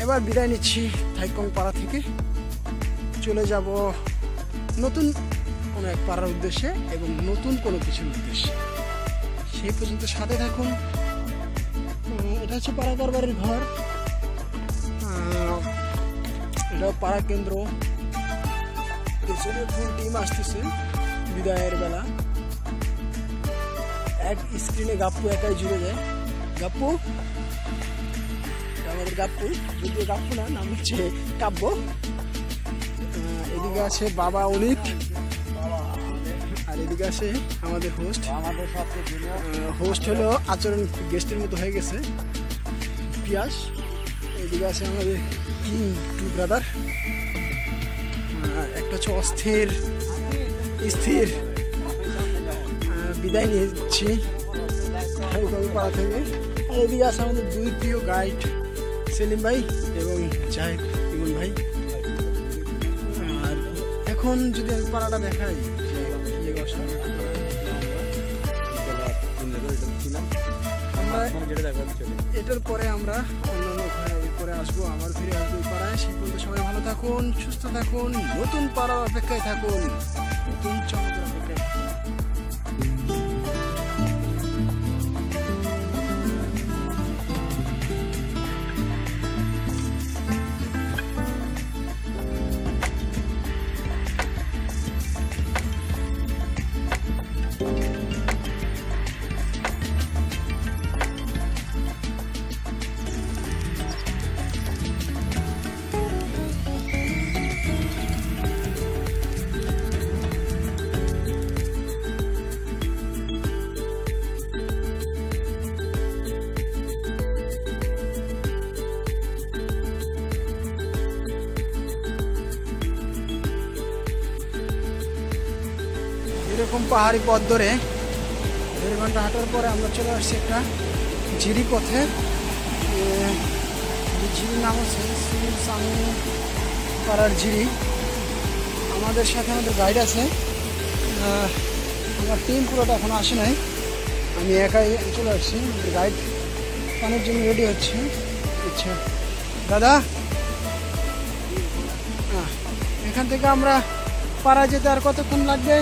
এবার বিদায় নিচ্ছি থাইকং পাড়া থেকে, চলে যাব নতুন কোনো এক পাড়ার উদ্দেশ্যে এবং নতুন কোনো কিছুর উদ্দেশ্যে। সেই পর্যন্ত সাথে থাকুন। এটা হচ্ছে পাড়া কারবারের ঘর, এটা পাড়া কেন্দ্র। পেছনে ফুল টিম আসতেছে বিদায়ের বেলা। এক স্ক্রিনে গাপ্পু একাই জুড়ে যায়। গাপ্পু, আমাদের গাপ্পু, যদিও গাপ্পু না, নাম হচ্ছে কাব্য। এদিকে আছে বাবা অনিক, আর এদিকে আছে আমাদের হোস্ট। হোস্ট হলো আচরণ গেস্টের মতো হয়ে গেছে, পিয়াস। এদিকে আছে আমাদের টু ব্রাদার, একটা হচ্ছে অস্থির স্থির। বিদায় নিচ্ছি পাড়া থেকে। আর এদিকে আছে আমাদের দুই প্রিয় গাইড, সেলিম ভাই এবং জাহিদ ইমন ভাই। আর এখন যদি আমি পাড়াটা দেখাই, এটার পরে আমরা অন্যান্য ঘরে পরে আসবো, আবার ফিরে আসবো পাড়ায়। সেই পর্যন্ত সবাই ভালো থাকুন, সুস্থ থাকুন, নতুন পাড়ার অপেক্ষায় থাকুন, নতুন চমকের অপেক্ষায় থাকুন। এরকম পাহাড়ি পথ ধরে 1.5 ঘন্টা হাঁটার পরে আমরা চলে আসছি একটা ঝিরি পথে। ঝিরির নাম হচ্ছে পাড়ার ঝিরি। আমাদের সাথে আমাদের গাইড আছে, আমার টিম পুরোটা এখনো আসে নাই, আমি একাই চলে আসছি। গাইড পানির জন্য রেডি হচ্ছে। আচ্ছা দাদা, এখান থেকে আমরা পাড়া যেতে আর কতক্ষণ লাগবে?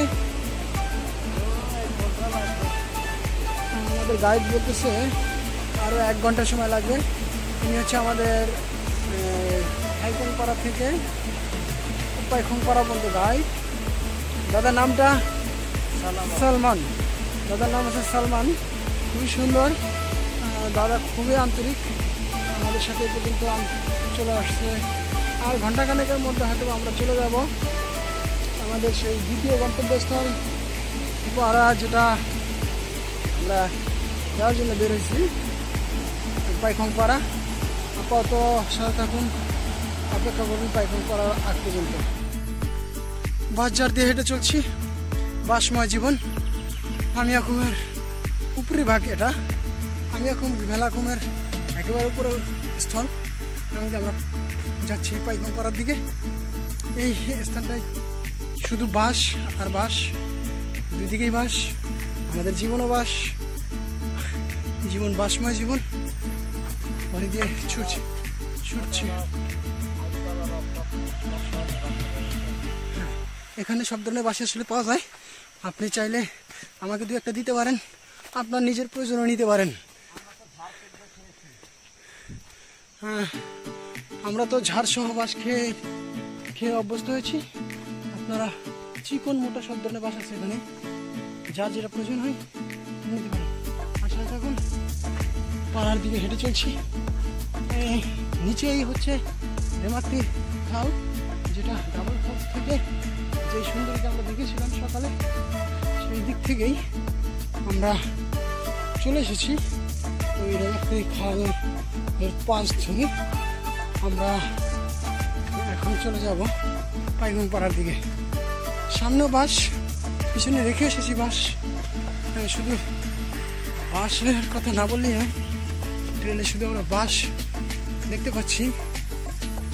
আমাদের গাইড বলতেছে আরও 1 ঘন্টা সময় লাগবে। উনি হচ্ছে আমাদের থাইকং পাড়া থেকে পাইখং পাড়া পর্যন্ত গাইড। দাদার নামটা সালমান, দাদার নাম হচ্ছে সালমান, খুবই সুন্দর দাদা, খুবই আন্তরিক। আমাদের সাথে পর্যন্ত চলে আসছে। আর ঘন্টাখানেকের মধ্যে হয়তো আমরা চলে যাব আমাদের সেই দ্বিতীয় গন্তব্যস্থল পাড়া, যেটা আমরা যাওয়ার জন্য বের হয়েছি, পাইখং পাড়া। আপাতত সাথে থাকুন, অপেক্ষা করুন পাইখং পাড়ার আগ পর্যন্ত। বাজার দিয়ে হেঁটে চলছি, বাসময় জীবন। আমিয়াকুমের উপরি ভাগ এটা, আমিয়াকুম ভেলাকুমের একেবারে উপরের স্থল। আমরা যাচ্ছি পাইখং পাড়ার দিকে। এই স্থানটায় শুধু বাস আর বাস, দুদিকেই বাস। আমাদের জীবনও বাস, জীবন বাসময় জীবন। পানি দিয়ে ছুটছে। এখানে সব ধরনের বাস আসলে পাওয়া যায়। আপনি চাইলে আমাকে 2-1টা দিতে পারেন, আপনার নিজের প্রয়োজনও নিতে পারেন। হ্যাঁ, আমরা তো ঝাড় সহ বাস খেয়ে অভ্যস্ত হয়েছি। আপনারা চিকন মোটা সব ধরনের বাস আছে এখানে, যার যেটা প্রয়োজন হয় নিতে পারেন। আসলে থাকুন, পাহাড়ের দিকে হেঁটে চলছি। নিচেই হচ্ছে রেমাক্তি খাল, যেটা ডাবল ফলস থেকে যে সুন্দরীকে আমরা দেখেছিলাম সকালে, সেই দিক থেকেই আমরা চলে এসেছি। ওই রেমাক্তি খালের পাশ ধরে আমরা এখন চলে যাব পাইখং পাড়ার দিকে। সামনেও বাস, পিছনে রেখে এসেছি বাস। শুধু বাসের কথা না বললেই হয়, ট্রেনে শুধু আমরা বাস দেখতে পাচ্ছি,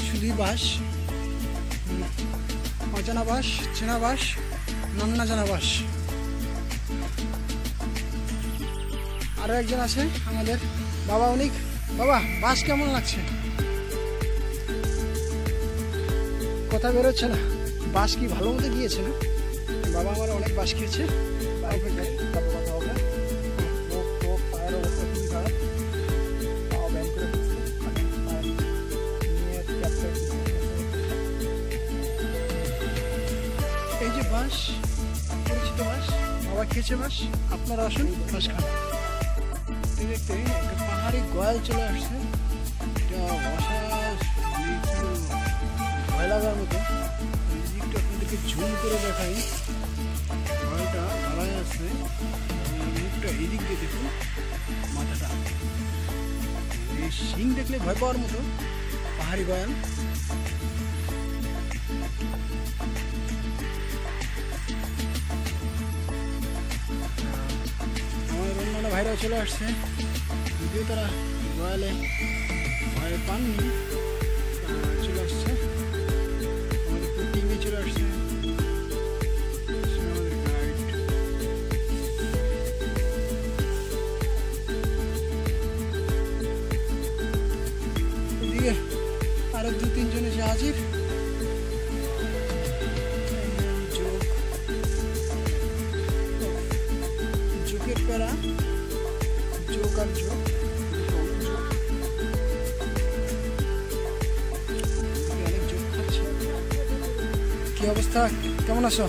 শুধুই বাস। অজানা বাস, চেনা বাস, নাম জানা বাস। আরো একজন আছে আমাদের বাবা অনিক। বাবা, বাস কেমন লাগছে? কথা বেরোচ্ছে না। বাস কি ভালো মতো গিয়েছে না? বাবা আমার অনেক বাস খেয়েছে। কথা হবে পায়ের অবস্থা খুবই খারাপ। পাও ব্যায়াম করে এই যে বাস, পরিচিত বাস, বাবা খেয়েছে বাস। আপনারা আসুন বাস খান। দেখতে একটা পাহাড়ি গোয়াল চলে আসছে। ভয় লাগার মতো। একটু আপনাদেরকে ঝুম করে দেখাই। ভয়টা দাঁড়ায় আছে, মুখটা এদিক দিয়ে দেখুন, মাথাটা এই শিং দেখলে ভয় পাওয়ার মতো। পাহাড়ি গয়াল। আমার অন্যান্য ভাইরাও চলে আসছে, যদিও তারা গয়ালে ভয় পাননি, চলে আসছে। আমাদের টিমে চলে আসছে। এদিকে আরো 2-3 জন এসে হাজির। জোকের প্যারা, জোক আর জোক। কি অবস্থা, কেমন আছো?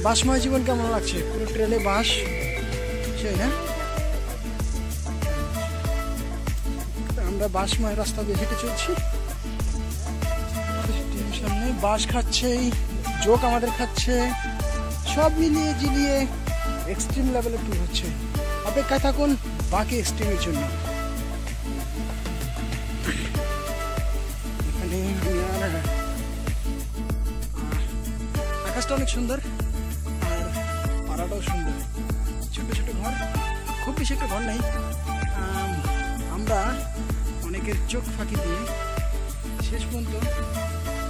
বাসময় জীবন কেমন লাগছে? পুরো ট্রেনে বাস, সেই না? আমরা বাসময় রাস্তা দিয়ে হেঁটে চলছি। সামনে বাস খাচ্ছে, জোক আমাদের খাচ্ছে, সব মিলিয়ে জিলিয়ে এক্সট্রিম লেভেলের ট্যুর হচ্ছে। অপেক্ষায় থাকুন বাকি এক্সট্রিমের জন্য। এখানে আকাশটা অনেক সুন্দর আর পাড়াটাও সুন্দর। ছোট ছোট ঘর, খুব বেশি একটা ঘর নেই। আমরা অনেকের চোখ ফাঁকি দিয়ে শেষ পর্যন্ত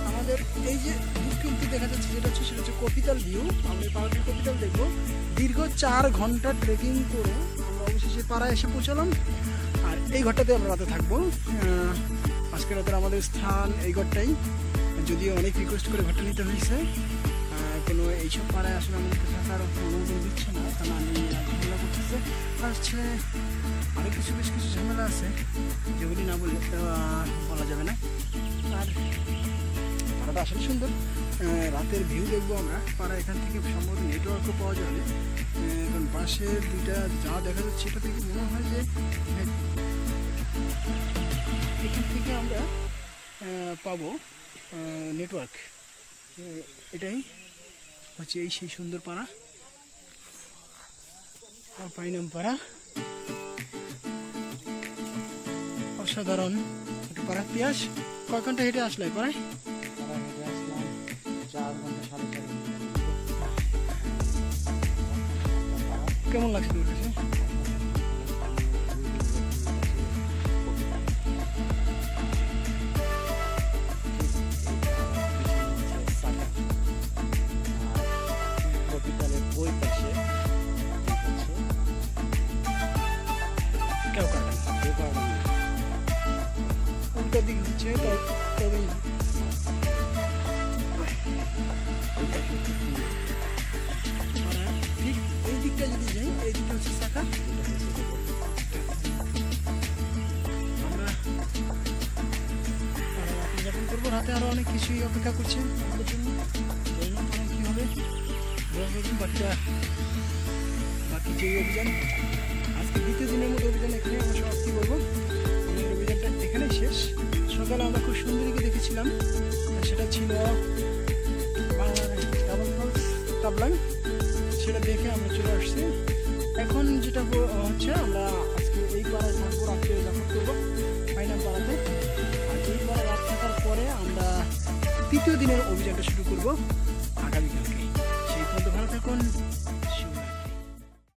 আমাদের এই যে কিন্তু দেখা যাচ্ছে যেটা হচ্ছে সেটা হচ্ছে কপিতাল ভিউ। আমরা পাহাড়ের কপিতাল দেখবো। দীর্ঘ 4 ঘন্টা ট্রেকিং করে আমরা অবশেষে পাড়ায় এসে পৌঁছালাম। আর এই ঘরটাতে আমরা রাতে থাকবো। আজকে রাতের আমাদের স্থান এই ঘরটাই, যদিও অনেক রিকোয়েস্ট করে ঘরটা নিতে হয়েছে। কোনো এইসব পাড়ায় আসলে আমাদেরকে থাকার অনুমোদন দিচ্ছে না, কারণ আমি ঝামেলা করতেছে। আর হচ্ছে অনেক কিছু, বেশ কিছু ঝামেলা আছে যেগুলি না বললে বলা যাবে না। আর পাড়াটা আসলে সুন্দর। রাতের ভিউ দেখবো আমরা। পাড়া এখান থেকে সম্ভবত নেটওয়ার্কও পাওয়া যাবে, কারণ পাশের দুইটা যা দেখা যাচ্ছে এটা থেকে মনে হয় যে এখান থেকে আমরা পাবো নেটওয়ার্ক। এটাই হচ্ছে এই সেই সুন্দর পাড়া, পাইনাম পাড়া। অসাধারণ একটা পাড়া। পিয়াস কয় ঘন্টা হেঁটে আসলে পাড়ায়? 4 ঘন্টা 4.5 ঘন্টা। কেমন লাগছে তোর কাছে? ওই পাশে কেউ কাটে উল্টো দিক হচ্ছে, তবে ঠিক এই দিকটা যদি যাই, এই দিকটা হচ্ছে শাখা। আমরা যাপন করবো। রাতে আরো অনেক কিছুই অপেক্ষা করছে আমাদের জন্য। কি হবে বাকি যে অভিযান, আজকে 2য় দিনের মতো অভিযান এখানে আমরা সমাপ্তি করবো। আমাদের অভিযানটা এখানেই শেষ। সকালে আমরা খুব সুন্দরীকে দেখেছিলাম, সেটা ছিল তাবলাং। সেটা দেখে আমরা চলে আসছি। এখন যেটা হচ্ছে আমরা আজকে এই পাড়ায় থাকবো, রাত্রে যাপন করবো পাইনাম পাড়াতে। আর এই পাড়ায় রাত থাকার পরে আমরা 3য় দিনের অভিযানটা শুরু করবো আগামীকালকে। সেই পর্যন্ত ভালো থাকুন।